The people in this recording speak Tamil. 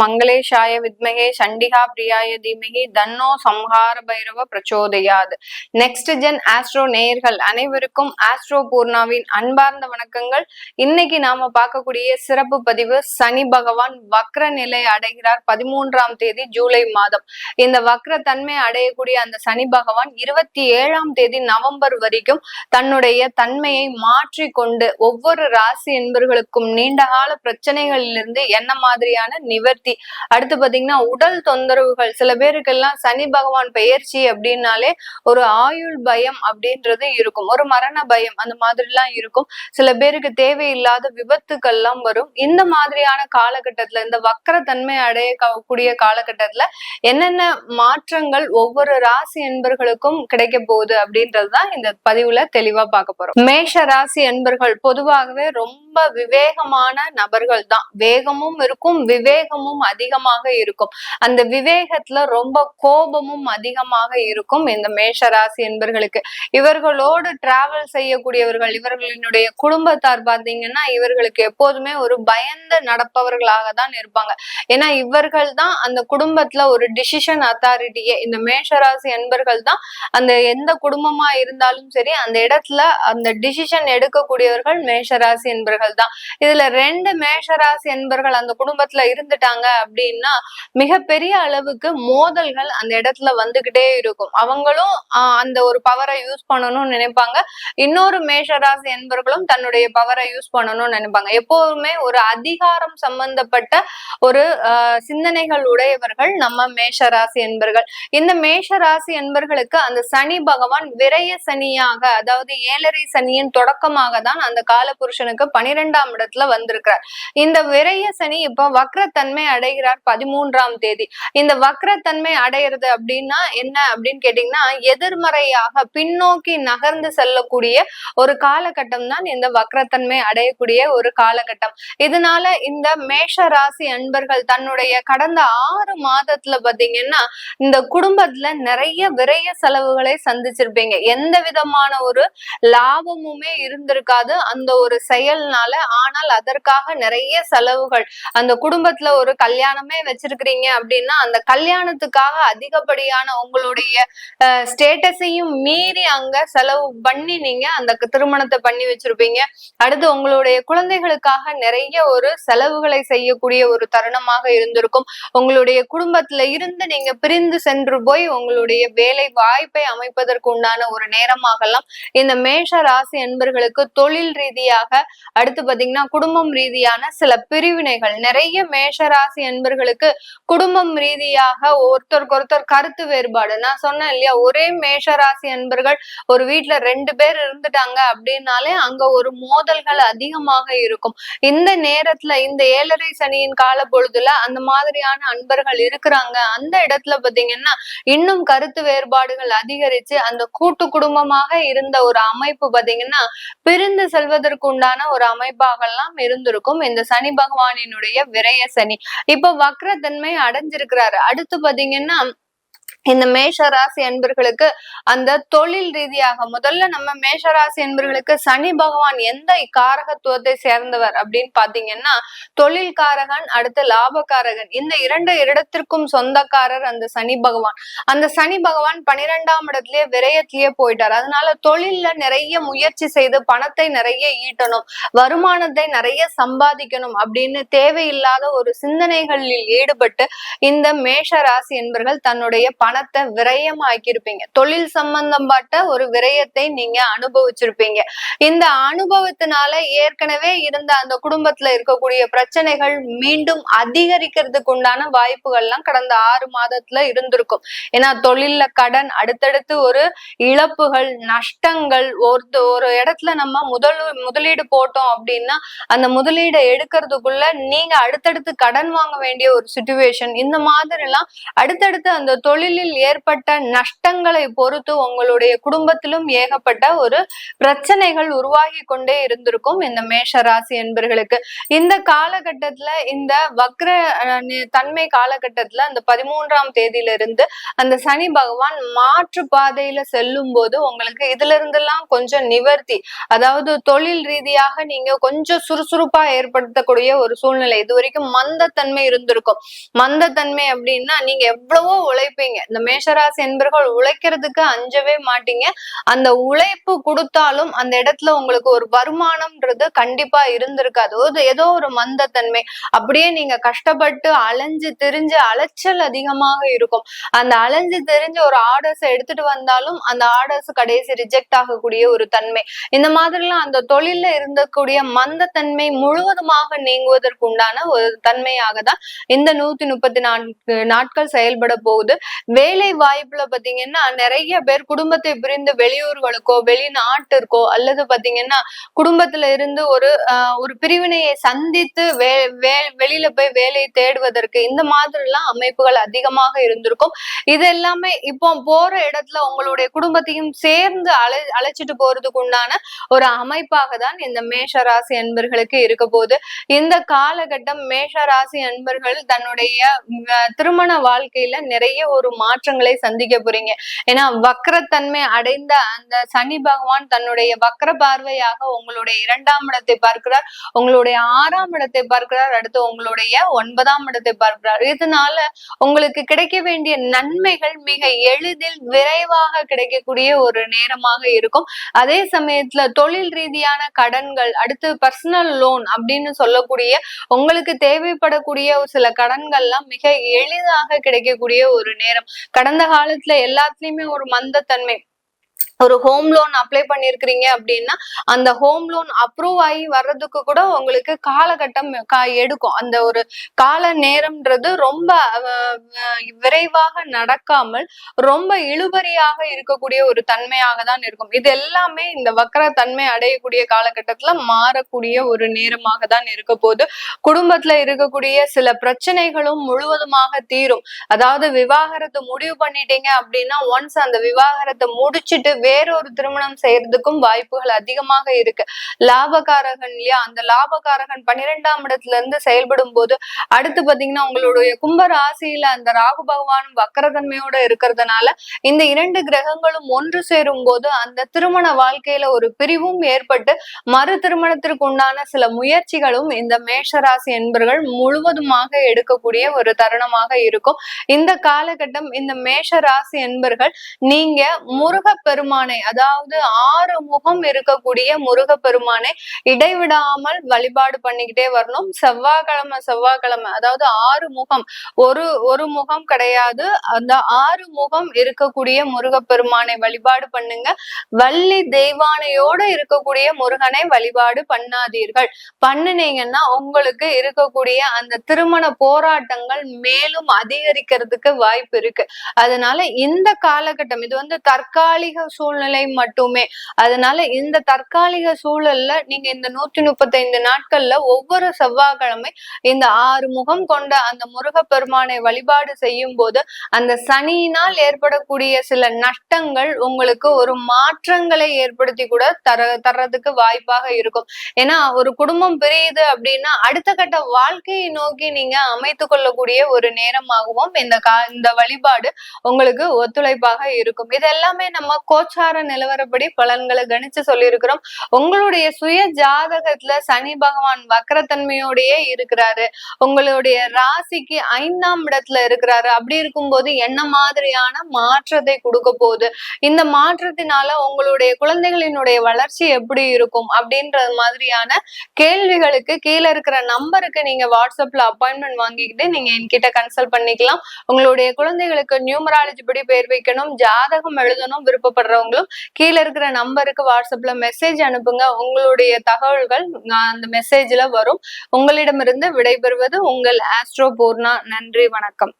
மங்களேஷாய வித்மகே சண்டிகா பிரியாய தீமகி தன்னோ சம்ஹார பைரவ பிரச்சோதயாது. நெக்ஸ்ட் ஜென் ஆஸ்ட்ரோ நேயர்கள் அனைவருக்கும் ஆஸ்ட்ரோ பூர்ணாவின் அன்பார்ந்த வணக்கங்கள். இன்னைக்கு நாம பார்க்கக்கூடிய சிறப்பு பதிவு, சனி பகவான் வக்ர நிலை அடைகிறார் 13ஆம் தேதி ஜூலை மாதம். இந்த வக்ர தன்மை அடையக்கூடிய அந்த சனி பகவான் 27ஆம் தேதி நவம்பர் வரைக்கும் தன்னுடைய தன்மையை மாற்றிக்கொண்டு ஒவ்வொரு ராசி என்பவர்களுக்கும் நீண்டகால பிரச்சனைகளிலிருந்து என்ன மாதிரியான நிவர்த்தி, அடுத்து பாத்தீங்கன்னா உடல் தொந்தரவுகள், சில பேருக்கெல்லாம் சனி பகவான் பெயர்ச்சி அப்படின்னாலே ஒரு ஆயுள் பயம் அப்படின்றது இருக்கும், ஒரு மரண பயம் அந்த மாதிரி எல்லாம் இருக்கும். சில பேருக்கு தேவையில்லாத விபத்துக்கள் எல்லாம் வரும். இந்த மாதிரியான காலகட்டத்துல, இந்த வக்கர தன்மை அடையக்கூடிய காலகட்டத்துல என்னென்ன மாற்றங்கள் ஒவ்வொரு ராசி என்பர்களுக்கும் கிடைக்க போகுது அப்படின்றதுதான் இந்த பதிவுல தெளிவா பார்க்க போறோம். மேஷ ராசி என்பர்கள் பொதுவாகவே ரொம்ப விவேகமான நபர்கள் தான். வேகமும் இருக்கும், விவேகமும் அதிகமாக இருக்கும். அந்த விவேகத்துல ரொம்ப கோபமும் அதிகமாக இருக்கும் இந்த மேஷ ராசி என்பர்களுக்கு. இவர்களோடு டிராவல் செய்யக்கூடியவர்கள், இவர்களினுடைய குடும்பத்தார் பாத்தீங்கன்னா இவர்களுக்கு எப்போதுமே ஒரு பயந்து நடப்பவர்களாக தான் இருப்பாங்க. ஏன்னா இவர்கள் தான் அந்த குடும்பத்துல ஒரு டிசிஷன் அத்தாரிட்டியே. இந்த மேஷராசி என்பர்கள் தான் அந்த எந்த குடும்பமா இருந்தாலும் சரி அந்த இடத்துல அந்த டிசிஷன் எடுக்கக்கூடியவர்கள் மேஷராசி என்பர்கள் தான். இதுல 2 மேஷராசி என்பர்கள் அந்த குடும்பத்துல இருந்துட்டாங்க அப்படின்னா மிகப்பெரிய அளவுக்கு மோதல்கள் அந்த இடத்துல வந்துகிட்டே இருக்கும். அவங்களும் அந்த ஒரு பவரை யூஸ் பண்ணணும்னு நினைப்பாங்க, இன்னொரு மேஷராசி என்பர்களும் தன்னுடைய பவரை யூஸ் பண்ணணும்னு நினைப்பாங்க. எப்போதுமே ஒரு அதிகாரம் சம்பந்தப்பட்ட ஒரு சிந்தனைகள் உடையவர்கள் நம்ம மேஷராசி என்பர்கள். இந்த மேஷராசி என்பர்களுக்கு அந்த சனி பகவான் விரய சனியாக, அதாவது 7.5 சனியின் தொடக்கமாக தான் அந்த காலபுருஷனுக்கு 12ஆம் இடத்துல வந்திருக்கிறார். இந்த விரய சனி இப்ப வக்ரத்தன்மை அடைகிறார் 13ஆம் தேதி. இந்த வக்ரத்தன்மை அடைகிறது அப்படின்னா என்ன அப்படின்னு கேட்டீங்கன்னா, எதிர்மறையாக பின்னோக்கி நகர்ந்து செல்லக்கூடிய ஒரு காலகட்டம் தான் இந்த வக்ரத்தன்மை அடையக்கூடிய ஒரு காலகட்டம். இதனால இந்த மேஷ ராசி அன்பர்கள் தன்னுடைய கடந்த 6 மாதத்துல பாத்தீங்கன்னா இந்த குடும்பத்துல நிறைய விரய செலவுகளை சந்திச்சிருப்பீங்க. எந்த விதமான ஒரு லாபமுமே இருந்திருக்காது அந்த ஒரு செயல்னால. ஆனால் அதற்காக நிறைய செலவுகள், அந்த குடும்பத்துல ஒரு கல்யாணமே வச்சிருக்கிறீங்க அப்படின்னா அந்த கல்யாணத்துக்காக அதிகப்படியான உங்களுடைய ஸ்டேட்டஸையும் மீறி அங்க செலவு பண்ணி நீங்க அந்த திருமணத்தை பண்ணி வச்சிருப்பீங்க. அடுத்து உங்களுடைய குழந்தைகளுக்காக நிறைய ஒரு செலவுகளை செய்யக்கூடிய ஒரு தருணமாக இருந்திருக்கும். உங்களுடைய குடும்பத்துல இருந்து நீங்க பிரிந்து சென்று போய் உங்களுடைய வேலை வாய்ப்பை அமைப்பதற்கு உண்டான ஒரு நேரமாகலாம் இந்த மேஷ ராசி என்பர்களுக்கு தொழில் ரீதியாக, அடுத்து பாத்தீங்கன்னா குடும்பம் ரீதியான சில பிரிவினைகள். நிறைய மேஷ ராசி என்பர்களுக்கு குடும்பம் ரீதியாக ஒருத்தருக்கு ஒருத்தர் கருத்து வேறுபாடு. நான் சொன்னேன் இல்லையா, ஒரே மேஷ ராசி என்பர்கள் ஒரு வீட்டுல 2 பேர் இருந்துட்டாங்க அப்படின்னாலே அங்க ஒரு மோதல்கள் அதிகமாக இருக்கும். இந்த நேரத்துல இந்த 7.5 சனியின் கால பொழுதுல அந்த மாதிரியான அன்பர்கள் இருக்கிறாங்க. அந்த இடத்துல பாத்தீங்கன்னா இன்னும் கருத்து வேறுபாடுகள் அதிகரிச்சு அந்த கூட்டு குடும்பமாக இருந்த ஒரு அமைப்பு பாத்தீங்கன்னா பிரிந்து செல்வதற்கு உண்டான ஒரு அமைப்பாக எல்லாம் இருந்திருக்கும் இந்த சனி பகவானினுடைய விரய சனி. இப்ப வக்ரத்தன்மை அடைஞ்சிருக்கிறாரு. அடுத்து பாத்தீங்கன்னா இந்த மேஷராசி என்பர்களுக்கு அந்த தொழில் ரீதியாக, முதல்ல நம்ம மேஷராசி என்பர்களுக்கு சனி பகவான் எந்த காரகத்துவத்தை சேர்ந்தவர் அப்படின்னு பாத்தீங்கன்னா தொழில் காரகன், அடுத்து லாபகாரகன். இந்த 2 இடத்திற்கும் சொந்தக்காரர் அந்த சனி பகவான். அந்த சனி பகவான் 12ஆம் இடத்திலேயே விரயத்திலேயே போயிட்டார். அதனால தொழில்ல நிறைய முயற்சி செய்து பணத்தை நிறைய ஈட்டணும், வருமானத்தை நிறைய சம்பாதிக்கணும் அப்படின்னு தேவையில்லாத ஒரு சிந்தனைகளில் ஈடுபட்டு இந்த மேஷ ராசி என்பர்கள் தன்னுடைய பணத்தை விரயமாக்கியிருப்பீங்க. தொழில் சம்பந்தப்பட்ட ஒரு விரயத்தை நீங்க அனுபவிச்சிருப்பீங்க. இந்த அனுபவத்தினால ஏற்கனவே இருந்த அந்த குடும்பத்துல இருக்கக்கூடிய பிரச்சனைகள் மீண்டும் அதிகரிக்கிறதுக்கு உண்டான வாய்ப்புகள்லாம் கடந்த 6 மாதத்துல இருந்திருக்கும். ஏன்னா தொழில்ல கடன், அடுத்தடுத்து ஒரு இழப்புகள், நஷ்டங்கள். ஒரு இடத்துல நம்ம முதலீடு போட்டோம் அப்படின்னா அந்த முதலீடை எடுக்கிறதுக்குள்ள நீங்க அடுத்தடுத்து கடன் வாங்க வேண்டிய ஒரு சிச்சுவேஷன். இந்த மாதிரி எல்லாம் அடுத்தடுத்து அந்த தொழில் தொழிலில் ஏற்பட்ட நஷ்டங்களை பொறுத்து உங்களுடைய குடும்பத்திலும் ஏகப்பட்ட ஒரு பிரச்சனைகள் உருவாகி கொண்டே இருந்திருக்கும் இந்த மேஷ ராசி என்பர்களுக்கு. இந்த காலகட்டத்துல இந்த வக்ர தன்மை காலகட்டத்துல அந்த 13ஆம் தேதியிலிருந்து அந்த சனி பகவான் மாற்று பாதையில செல்லும் போது உங்களுக்கு இதுல இருந்தெல்லாம் கொஞ்சம் நிவர்த்தி, அதாவது தொழில் ரீதியாக நீங்க கொஞ்சம் சுறுசுறுப்பா ஏற்படுத்தக்கூடிய ஒரு சூழ்நிலை. இது வரைக்கும் மந்தத்தன்மை இருந்திருக்கும். மந்தத்தன்மை அப்படின்னா நீங்க எவ்வளவோ உழைப்பீங்க. இந்த மேஷராசி என்பர்கள் உழைக்கிறதுக்கு அஞ்சவே மாட்டீங்க. அந்த உழைப்பு கொடுத்தாலும் அந்த இடத்துல உங்களுக்கு ஒரு வருமானம்ன்றது கண்டிப்பா இருந்திருக்காது. ஏதோ ஒரு மந்தத்தன்மை, அப்படியே நீங்க கஷ்டப்பட்டு அலைஞ்சு திரிஞ்சு அலைச்சல் அதிகமாக இருக்கும். அந்த அலைஞ்சு தெரிஞ்சு ஒரு ஆர்டர்ஸ் எடுத்துட்டு வந்தாலும் அந்த ஆர்டர்ஸ் கடைசி ரிஜெக்ட் ஆகக்கூடிய ஒரு தன்மை. இந்த மாதிரிலாம் அந்த தொழில்ல இருந்தக்கூடிய மந்தத்தன்மை முழுவதுமாக நீங்குவதற்கு உண்டான ஒரு தன்மையாக தான் இந்த 134 நாட்கள் செயல்பட போகுது. வேலை வாய்ப்புல பாத்தீங்கன்னா நிறைய பேர் குடும்பத்தை பிரிந்து வெளியூர்களுக்கோ வெளிநாட்டிற்கோ அல்லது பாத்தீங்கன்னா குடும்பத்துல இருந்து ஒரு பிரிவினையை சந்தித்து வெளியில போய் வேலையை தேடுவதற்கு இந்த மாதிரி எல்லாம் அமைப்புகள் அதிகமாக இருந்திருக்கும். இது எல்லாமே இப்போ போற இடத்துல உங்களுடைய குடும்பத்தையும் சேர்ந்து அழைச்சிட்டு போறதுக்கு உண்டான ஒரு அமைப்பாக தான் இந்த மேஷ ராசி அன்பர்களுக்கு இருக்க போகுது. இந்த காலகட்டம் மேஷ ராசி அன்பர்கள் தன்னுடைய திருமண வாழ்க்கையில நிறைய ஒரு மாற்றங்களை சந்திக்க போறீங்க. ஏன்னா வக்ரத்தன்மை அடைந்த அந்த சனி பகவான் தன்னுடைய வக்ர பார்வையாக உங்களுடைய 2ஆம் இடத்தை பார்க்கிறார், உங்களுடைய 6ஆம் இடத்தை பார்க்கிறார், அடுத்து உங்களுடைய 9ஆம் இடத்தை பார்க்கிறார். இதனால உங்களுக்கு கிடைக்க வேண்டிய நன்மைகள் மிக எளிதில் விரைவாக கிடைக்கக்கூடிய ஒரு நேரமாக இருக்கும். அதே சமயத்துல தொழில் ரீதியான கடன்கள், அடுத்து பர்சனல் லோன் அப்படின்னு சொல்லக்கூடிய உங்களுக்கு தேவைப்படக்கூடிய சில கடன்கள்லாம் மிக எளிதாக கிடைக்கக்கூடிய ஒரு நேரம். கடந்த காலத்துல எல்லாத்துலயுமே ஒரு மந்தத்தன்மை, ஒரு ஹோம் லோன் அப்ளை பண்ணிருக்கிறீங்க அப்படின்னா அந்த ஹோம் லோன் அப்ரூவ் ஆகி வர்றதுக்கு கூட உங்களுக்கு காலகட்டம் எடுக்கும். அந்த ஒரு கால நேரம்ன்றது ரொம்ப விரைவாக நடக்காமல் ரொம்ப இழுபறியாக இருக்கக்கூடிய ஒரு தன்மையாக தான் இருக்கும். இது எல்லாமே இந்த வக்கர தன்மை அடையக்கூடிய காலகட்டத்துல மாறக்கூடிய ஒரு நேரமாக தான் இருக்க போது. குடும்பத்துல இருக்கக்கூடிய சில பிரச்சனைகளும் முழுவதுமாக தீரும். அதாவது விவாகரத்தை முடிவு பண்ணிட்டீங்க அப்படின்னா ஒன்ஸ் அந்த விவாகரத்தை முடிச்சுட்டு வேறொரு திருமணம் செய்யறதுக்கும் வாய்ப்புகள் அதிகமாக இருக்கு. லாபகாரகன் இல்லையா, அந்த லாபகாரகன் 12ஆம் இடத்துல இருந்து செயல்படும் போது அடுத்து பாத்தீங்கன்னா உங்களுடைய கும்ப ராசியில அந்த ராகு பகவானும் வக்கரதன்மையோட இருக்கிறதுனால இந்த 2 கிரகங்களும் ஒன்று சேரும் போது அந்த திருமண வாழ்க்கையில ஒரு பிரிவும் ஏற்பட்டு மறு திருமணத்திற்கு உண்டான சில முயற்சிகளும் இந்த மேஷராசி என்பர்கள் முழுவதுமாக எடுக்கக்கூடிய ஒரு தருணமாக இருக்கும். இந்த காலகட்டம் இந்த மேஷ ராசி என்பர்கள் நீங்க முருகப்பெருமானை, அதாவது 6 முகம் இருக்கக்கூடிய முருகப்பெருமானை இடைவிடாமல் வழிபாடு பண்ணிக்கிட்டே வரணும். செவ்வாய்க்கிழமை அதாவது 6 முகம், ஒரு முகம் கிடையாது, அந்த 6 முகம் இருக்கக்கூடிய முருகப்பெருமானை வழிபாடு பண்ணுங்க. வள்ளி தெய்வானையோட இருக்கக்கூடிய முருகனை வழிபாடு பண்ணாதீர்கள். பண்ணுனீங்கன்னா உங்களுக்கு இருக்கக்கூடிய அந்த திருமண போராட்டங்கள் மேலும் அதிகரிக்கிறதுக்கு வாய்ப்பு இருக்கு. அதனால இந்த காலகட்டம் இது தற்காலிக சூழ்நிலை மட்டுமே. அதனால இந்த தற்காலிக சூழல்ல நீங்க இந்த 135 நாட்கள்ல ஒவ்வொரு செவ்வாய்க்கிழமை இந்த 6 முகம் கொண்ட அந்த முருகப்பெருமானை வழிபாடு செய்யும் போது அந்த சனியினால் ஏற்படக்கூடிய சில நஷ்டங்கள் உங்களுக்கு ஒரு மாற்றங்களை ஏற்படுத்தி கூட தர்றதுக்கு வாய்ப்பாக இருக்கும். ஏன்னா ஒரு குடும்பம் பிரியுது அப்படின்னா அடுத்த கட்ட வாழ்க்கையை நோக்கி நீங்க அமைத்து கொள்ளக்கூடிய ஒரு நேரமாகவும் இந்த வழிபாடு உங்களுக்கு ஒத்துழைப்பாக இருக்கும். இது எல்லாமே நம்ம கோச்சார நிலவரப்படி பலன்களை கணிச்சு சொல்லியிருக்கிறோம். உங்களுடைய சுய ஜாதகத்துல சனி பகவான் வக்கரத்தன்மையோடயே இருக்கிறாரு, உங்களுடைய ராசிக்கு 5ஆம் இடத்துல இருக்கிறாரு. அப்படி இருக்கும்போது என்ன மாதிரியான மாற்றத்தை கொடுக்க போகுது, இந்த மாற்றத்தினால உங்களுடைய குழந்தைகளினுடைய வளர்ச்சி எப்படி இருக்கும் அப்படின்றது மாதிரியான கேள்விகளுக்கு கீழே இருக்கிற நம்பருக்கு நீங்க வாட்ஸ்அப்ல அப்பாயின்மெண்ட் வாங்கிக்கிட்டு நீங்க என்கிட்ட கன்சல்ட் பண்ணிக்கலாம். உங்களுடைய குழந்தைகளுக்கு நியூமராலஜி படி பேர் வைக்கணும், ஜாதகம் எழுதணும் விருப்பப்படுறவங்களும் கீழே இருக்கிற நம்பருக்கு வாட்ஸ்அப்ல மெசேஜ் அனுப்புங்க. உங்களுடைய தகவல்கள் அந்த மெசேஜ்ல வரும். உங்களிடமிருந்து விடைபெறுவது உங்கள் ஆஸ்ட்ரோ பூர்ணா. நன்றி, வணக்கம்.